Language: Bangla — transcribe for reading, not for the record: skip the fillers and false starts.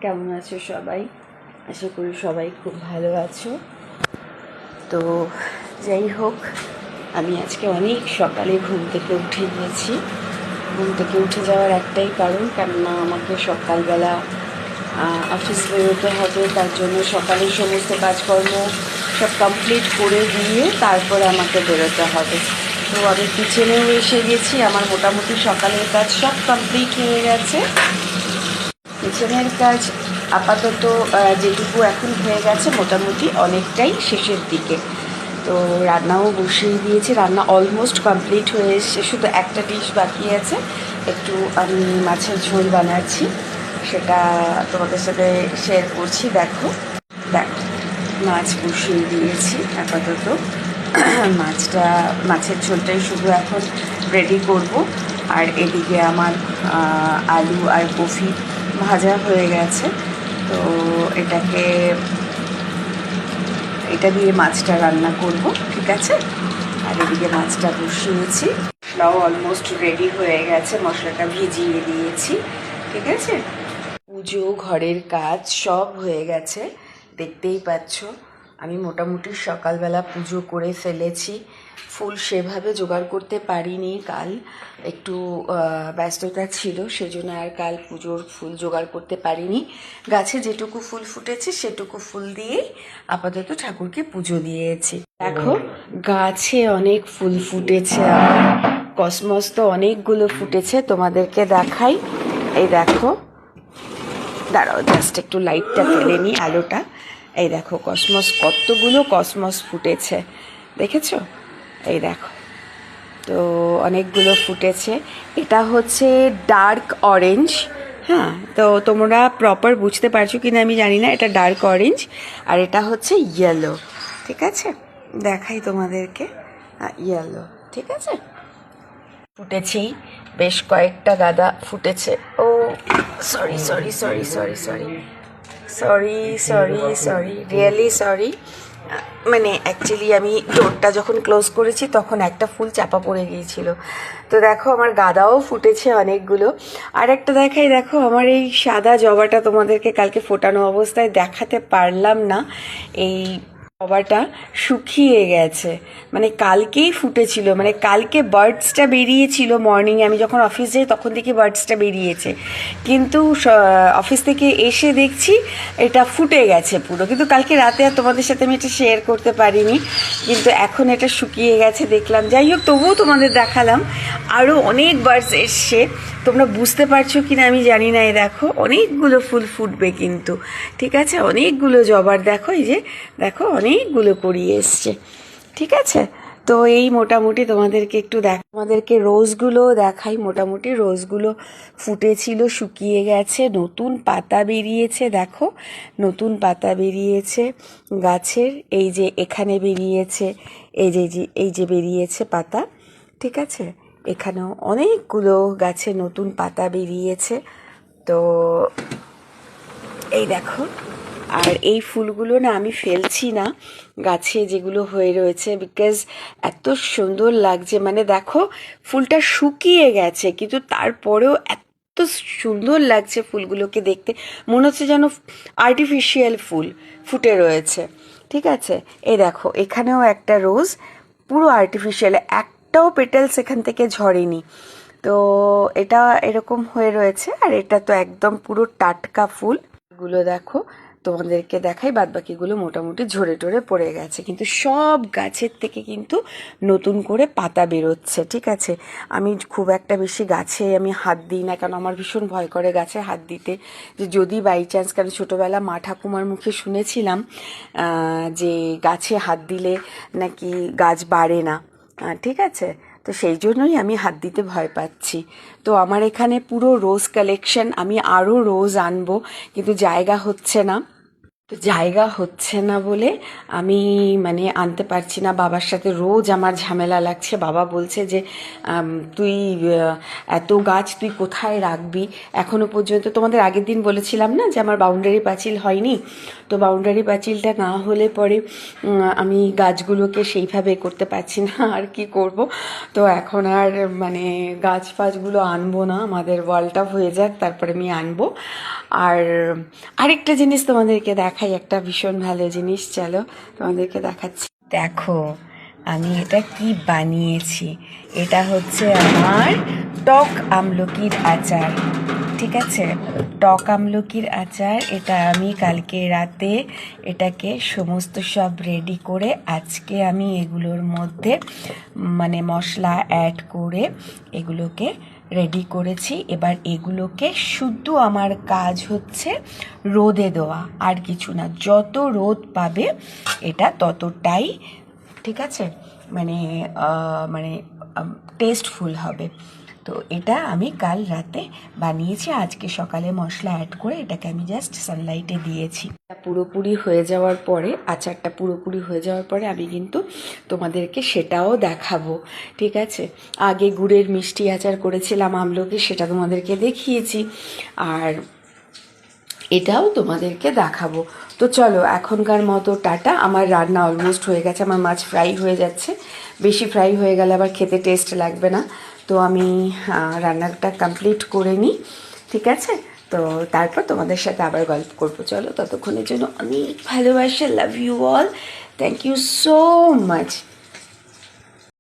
কেমন আছো সবাই? আশা করি সবাই খুব ভালো আছো। তো যাই হোক, আমি আজকে অনেক সকালে ঘুম থেকে উঠে গিয়েছি। ঘুম থেকে উঠে যাওয়ার একটাই কারণ, কেননা আমাকে সকালবেলা অফিস বেরোতে হবে। তার জন্য সকালের সমস্ত কাজকর্ম সব কমপ্লিট করে দিয়ে তারপরে আমাকে বেরোতে হবে। তো আমি কিচেনেও এসে গেছি, আমার মোটামুটি সকালের কাজ সব কমপ্লিট হয়ে গেছে। কিচেনের কাজ আপাতত যেটুকু এখন হয়ে গেছে মোটামুটি অনেকটাই শেষের দিকে। তো রান্নাও বসিয়ে দিয়েছি, রান্না অলমোস্ট কমপ্লিট হয়ে এসছে, শুধু একটা ডিশ বাকি আছে। একটু আমি মাছের ঝোল বানাচ্ছি, সেটা তোমাদের সাথে শেয়ার করছি। দেখো মাছ বসিয়ে দিয়েছি আপাতত। মাছের ঝোলটাই শুধু এখন রেডি করব। আর এদিকে আমার আলু আর কফি ভাজা হয়ে গেছে। তো এটা দিয়ে মাছটা রান্না করব, ঠিক আছে। আর এদিকে মাছটা বসিয়েছি, মশলাও অলমোস্ট রেডি হয়ে গেছে, মশলাটা ভিজিয়ে দিয়েছি, ঠিক আছে। পুজো, ঘরের কাজ সব হয়ে গেছে, দেখতেই পাচ্ছ। আমি মোটামুটি সকালবেলা পুজো করে ফেলেছি। ফুল সেভাবে জোগাড় করতে পারিনি, কাল একটু ব্যস্ততা ছিল, সেজন্য আর কাল পুজোর ফুল জোগাড় করতে পারিনি। গাছে যেটুকু ফুল ফুটেছে সেটুকু ফুল দিয়েই আপাতত ঠাকুরকে পুজো দিয়েছি। দেখো গাছে অনেক ফুল ফুটেছে, আমার কসমস তো অনেকগুলো ফুটেছে, তোমাদেরকে দেখাই। এই দেখো, দাঁড়াও জাস্ট একটু লাইটটা ফেলে নিই, আলোটা। এই দেখো কতগুলো কসমস ফুটেছে, দেখেছো? এই দেখো, তো অনেকগুলো ফুটেছে। এটা হচ্ছে ডার্ক অরেঞ্জ, হ্যাঁ। তো তোমরা প্রপার বুঝতে পারছো কি না আমি জানি না, এটা ডার্ক অরেঞ্জ আর এটা হচ্ছে ইয়েলো, ঠিক আছে। দেখাই তোমাদেরকে, ইয়েলো, ঠিক আছে। ফুটেছেই, বেশ কয়েকটা গাঁদা ফুটেছে। Oh sorry sorry sorry sorry sorry sorry sorry sorry really sorry. মানে অ্যাকচুয়ালি আমি ডোরটা যখন ক্লোজ করেছি তখন একটা ফুল চাপা পড়ে গিয়েছিল। তো দেখো আমার গাঁদাও ফুটেছে অনেকগুলো। আর একটা দেখাই, দেখো আমার এই সাদা জবাটা তোমাদেরকে কালকে ফোটানো অবস্থায় দেখাতে পারলাম না। এই জবাটা শুকিয়ে গেছে, মানে কালকেই ফুটেছিল, মানে কালকে বার্ডসটা বেরিয়েছিল মর্নিংয়ে, আমি যখন অফিস যাই তখন থেকে বার্ডসটা বেরিয়েছে, কিন্তু অফিস থেকে এসে দেখছি এটা ফুটে গেছে পুরো। কিন্তু কালকে রাতে আর তোমাদের সাথে আমি এটা শেয়ার করতে পারিনি, কিন্তু এখন এটা শুকিয়ে গেছে দেখলাম। যাই হোক, তবুও তোমাদের দেখালাম। আরও অনেক বার্ডস এসছে, তোমরা বুঝতে পারছো কি না আমি জানি না। এই দেখো অনেকগুলো ফুল ফুটবে কিন্তু, ঠিক আছে। অনেকগুলো জবার দেখো, এই যে দেখো অনেকগুলো করিয়ে এসছে, ঠিক আছে। তো এই মোটামুটি তোমাদেরকে তোমাদেরকে রোজগুলো দেখাই। মোটামুটি রোজগুলো ফুটেছিল, শুকিয়ে গেছে, নতুন পাতা বেরিয়েছে। দেখো নতুন পাতা বেরিয়েছে গাছের, এই যে এখানে বেরিয়েছে, এই যে বেরিয়েছে পাতা, ঠিক আছে। এখানেও অনেকগুলো গাছে নতুন পাতা বেরিয়েছে। তো এই দেখো, আর এই ফুলগুলো না আমি ফেলছি না, গাছে যেগুলো হয়ে রয়েছে, বিকজ এত সুন্দর লাগছে। মানে দেখো ফুলটা শুকিয়ে গেছে কিন্তু তারপরেও এত সুন্দর লাগছে ফুলগুলোকে দেখতে, মনে হচ্ছে যেন আর্টিফিশিয়াল ফুল ফুটে রয়েছে, ঠিক আছে। এই দেখো এখানেও একটা রোজ পুরো আর্টিফিশিয়াল, একটাও পেটেলস এখান থেকে ঝরেনি। তো এটা এরকম হয়ে রয়েছে, আর এটা তো একদম পুরো টাটকা ফুল গুলো। দেখো তোমাদেরকে দেখাই, বাদবাকিগুলো মোটামুটি ঝরে টরে পড়ে গেছে, কিন্তু সব গাছের থেকে কিন্তু নতুন করে পাতা বেরোচ্ছে, ঠিক আছে। আমি খুব একটা বেশি গাছে আমি হাত দিই না, কারণ আমার ভীষণ ভয় করে গাছে হাত দিতে, যে যদি বাই চান্স, কারণ ছোটোবেলা মা ঠাকুমার মুখে শুনেছিলাম যে গাছে হাত দিলে নাকি গাছ বাড়ে না, ঠিক আছে। তো সেই জন্যই আমি হাত দিতে ভয় পাচ্ছি। তো আমার এখানে পুরো রোজ কালেকশন, আমি আরও রোজ আনবো কিন্তু জায়গা হচ্ছে না। তো জায়গা হচ্ছে না বলে আমি মানে আনতে পারছি না। বাবার সাথে রোজ আমার ঝামেলা লাগছে। বাবা বলছে যে তুই এত গাছ তুই কোথায় রাখবি? এখনো পর্যন্ত তোমাদের আগের দিন বলেছিলাম না যে আমার বাউন্ডারি পাঁচিল হয়নি, তো বাউন্ডারি পাঁচিলটা না হলে পরে আমি গাছগুলোকে সেইভাবে করতে পারছি না। আর কি করব, তো এখন আর মানে গাছ ফাছগুলো আনবো না, আমাদের ওয়ালটা হয়ে যাক তারপরে আমি আনবো। আর আরেকটা জিনিস তোমাদেরকে দেখাই, একটা ভীষণ ভালো জিনিস, চলো তোমাদেরকে দেখাচ্ছি। দেখো আমি এটা কি বানিয়েছি, এটা হচ্ছে আমার টক আমলকির আচার। ঠিক আছে, টক আমলকির আচার। এটা আমি কালকে রাতে এটাকে সমস্ত সব রেডি করে আজকে আমি এগুলোর মধ্যে মানে মশলা অ্যাড করে এগুলোকে রেডি করেছি। এবার এগুলোকে শুধু আমার কাজ হচ্ছে রোদে দেওয়া, আর কিছু না। যত রোদ পাবে এটা ততটাই ঠিক আছে, মানে মানে টেস্টফুল হবে। তো এটা আমি কাল রাতে বানিয়েছি, আজকে সকালে মশলা অ্যাড করে এটাকে আমি জাস্ট সানলাইটে দিয়েছি। পুরোপুরি হয়ে যাওয়ার পরে, আচারটা পুরোপুরি হয়ে যাওয়ার পরে আমি কিন্তু তোমাদেরকে সেটাও দেখাবো। ঠিক আছে, আগে গুড়ের মিষ্টি আচার করেছিলাম আমলকি, সেটা তোমাদেরকে দেখিয়েছি, আর এটাও তোমাদেরকে দেখাবো। তো চলো এখনকার মতো টাটা। আমার রান্না অলমোস্ট হয়ে গেছে, আমার মাছ ফ্রাই হয়ে যাচ্ছে। বেশি ফ্রাই হয়ে গেলে আবার খেতে টেস্ট লাগবে না, তো আমি রান্নাটা কমপ্লিট করে নিই। ঠিক আছে, তো তারপর তোমাদের সাথে আবার গল্প করবো। চলো ততক্ষণের জন্য অনেক ভালোবাসা, love you all, thank you so much.